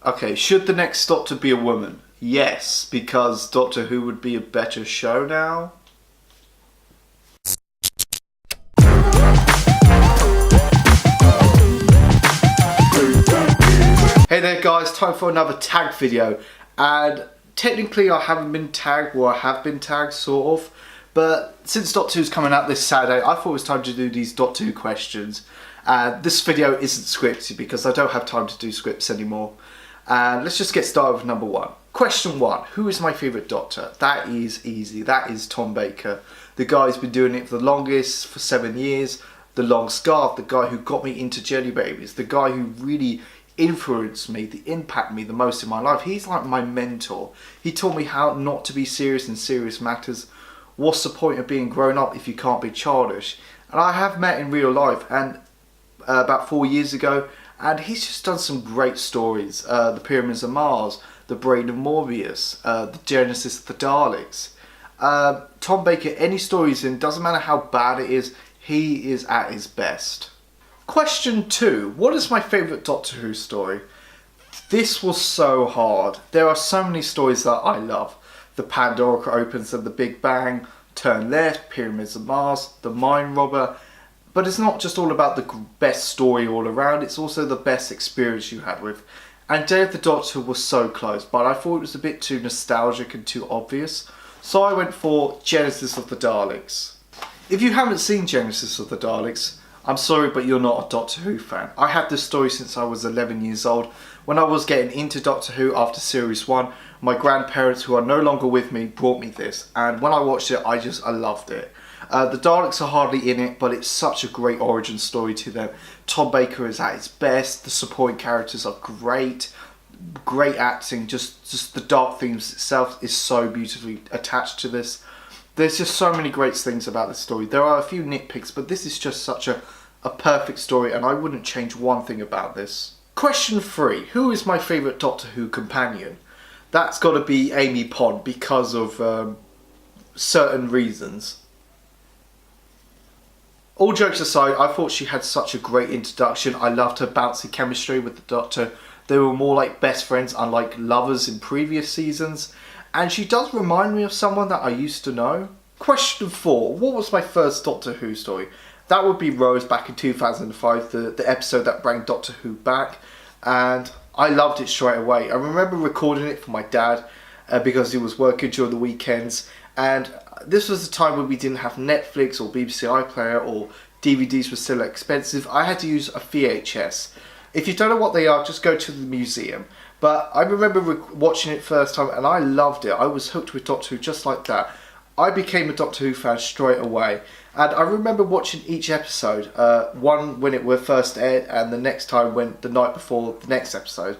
Okay, should the next Doctor be a woman? Yes, because Doctor Who would be a better show now. Hey there guys, time for another tag video, and technically I haven't been tagged, well I have been tagged sort of, but since Doctor Who's coming out this Saturday I thought it was time to do these Doctor Who questions. This video isn't scripted because I don't have time to do scripts anymore. Let's just get started with number one. Question one, who is my favourite Doctor? That is easy, that is Tom Baker. The guy who's been doing it for the longest, for 7 years, the long scarf, the guy who got me into Jelly Babies, the guy who really influenced me, the impact me the most in my life. He's like my mentor. He taught me how not to be serious in serious matters. What's the point of being grown up if you can't be childish? And I have met in real life, and about 4 years ago, and he's just done some great stories. The Pyramids of Mars, the Brain of Morbius, the Genesis of the Daleks. Tom Baker, any story he's in, doesn't matter how bad it is, he is at his best. Question 2. What is my favourite Doctor Who story? This was so hard. There are so many stories that I love. The Pandora Opens and the Big Bang, Turn Left, Pyramids of Mars, The Mind Robber. But it's not just all about the best story all around, it's also the best experience you had with. And Day of the Doctor was so close, but I thought it was a bit too nostalgic and too obvious. So I went for Genesis of the Daleks. If you haven't seen Genesis of the Daleks, I'm sorry, but you're not a Doctor Who fan. I had this story since I was 11 years old. When I was getting into Doctor Who after Series 1, my grandparents, who are no longer with me, brought me this. And when I watched it, I loved it. The Daleks are hardly in it, but it's such a great origin story to them. Tom Baker is at his best. The supporting characters are great. Great acting. Just the dark themes itself is so beautifully attached to this. There's just so many great things about this story. There are a few nitpicks, but this is just such a perfect story, and I wouldn't change one thing about this. Question 3. Who is my favourite Doctor Who companion? That's got to be Amy Pond because of certain reasons. All jokes aside, I thought she had such a great introduction. I loved her bouncy chemistry with the Doctor. They were more like best friends, unlike lovers in previous seasons. And she does remind me of someone that I used to know. Question 4. What was my first Doctor Who story? That would be Rose back in 2005, the episode that brought Doctor Who back. And I loved it straight away. I remember recording it for my dad because he was working during the weekends. And this was the time when we didn't have Netflix or BBC iPlayer, or DVDs were still expensive. I had to use a VHS. If you don't know what they are, just go to the museum. But I remember watching it first time and I loved it. I was hooked with Doctor Who just like that. I became a Doctor Who fan straight away. And I remember watching each episode, one when it was first aired and the next time when the night before the next episode.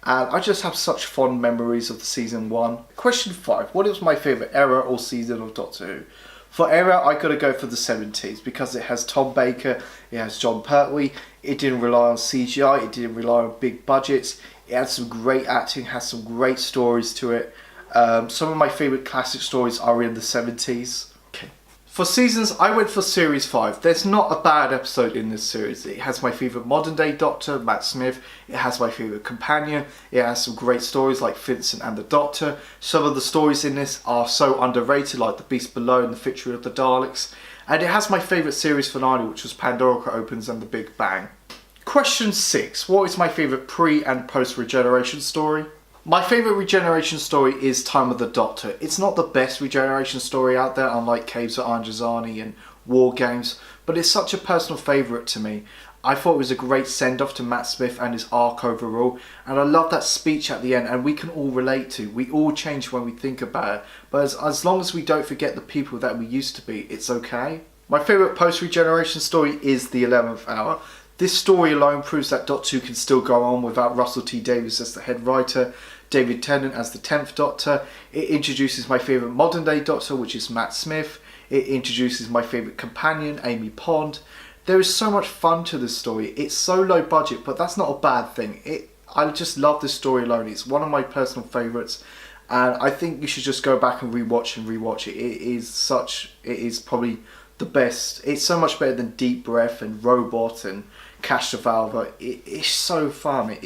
And I just have such fond memories of the season 1. Question 5. What is my favourite era or season of Doctor Who? For era, I gotta go for the 70s because it has Tom Baker, it has John Pertwee, it didn't rely on CGI, it didn't rely on big budgets, it had some great acting, has some great stories to it. Some of my favourite classic stories are in the 70s. Okay. For seasons, I went for Series 5. There's not a bad episode in this series. It has my favourite modern day Doctor, Matt Smith. It has my favourite companion. It has some great stories like Vincent and the Doctor. Some of the stories in this are so underrated, like The Beast Below and The Victory of the Daleks. And it has my favourite series finale, which was Pandora Opens and The Big Bang. Question 6. What is my favourite pre and post Regeneration story? My favourite Regeneration story is Time of the Doctor. It's not the best Regeneration story out there, unlike Caves at Androzani and War Games, but it's such a personal favourite to me. I thought it was a great send-off to Matt Smith and his arc overall, and I love that speech at the end, and we can all relate to. We all change when we think about it, but as long as we don't forget the people that we used to be, it's okay. My favourite post-Regeneration story is The 11th Hour. This story alone proves that Doctor Who can still go on without Russell T Davies as the head writer, David Tennant as the 10th Doctor. It introduces my favourite modern day Doctor, which is Matt Smith. It introduces my favourite companion, Amy Pond. There is so much fun to this story. It's so low budget, but that's not a bad thing. I just love this story alone. It's one of my personal favourites, and I think you should just go back and rewatch it. It is probably the best. It's so much better than Deep Breath and Robot and Cash the Valve. It's so fun.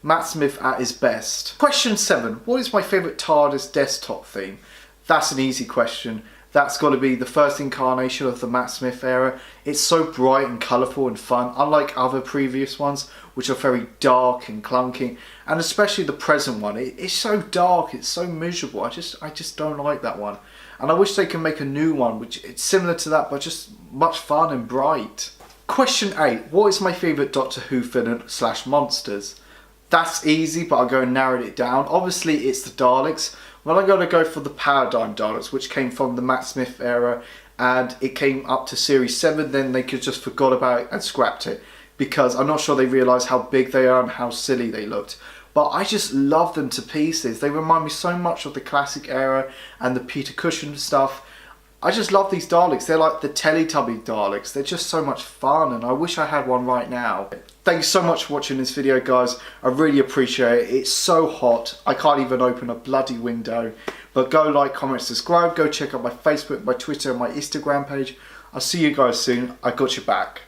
Matt Smith at his best. Question 7. What is my favourite TARDIS desktop theme? That's an easy question. That's got to be the first incarnation of the Matt Smith era. It's so bright and colourful and fun, unlike other previous ones, which are very dark and clunky, and especially the present one. It's so dark, it's so miserable. I just don't like that one. And I wish they can make a new one, which it's similar to that, but just much fun and bright. Question 8. What is my favourite Doctor Who villain / monsters? That's easy, but I'll go and narrow it down. Obviously, it's the Daleks. Well, I'm going to go for the Paradigm Daleks, which came from the Matt Smith era, and it came up to Series 7, then they could just forgot about it and scrapped it, because I'm not sure they realised how big they are and how silly they looked. But I just love them to pieces. They remind me so much of the classic era and the Peter Cushing stuff. I just love these Daleks. They're like the Teletubby Daleks. They're just so much fun, and I wish I had one right now. Thank you so much for watching this video, guys. I really appreciate it. It's so hot. I can't even open a bloody window. But go like, comment, subscribe. Go check out my Facebook, my Twitter, and my Instagram page. I'll see you guys soon. I got your back.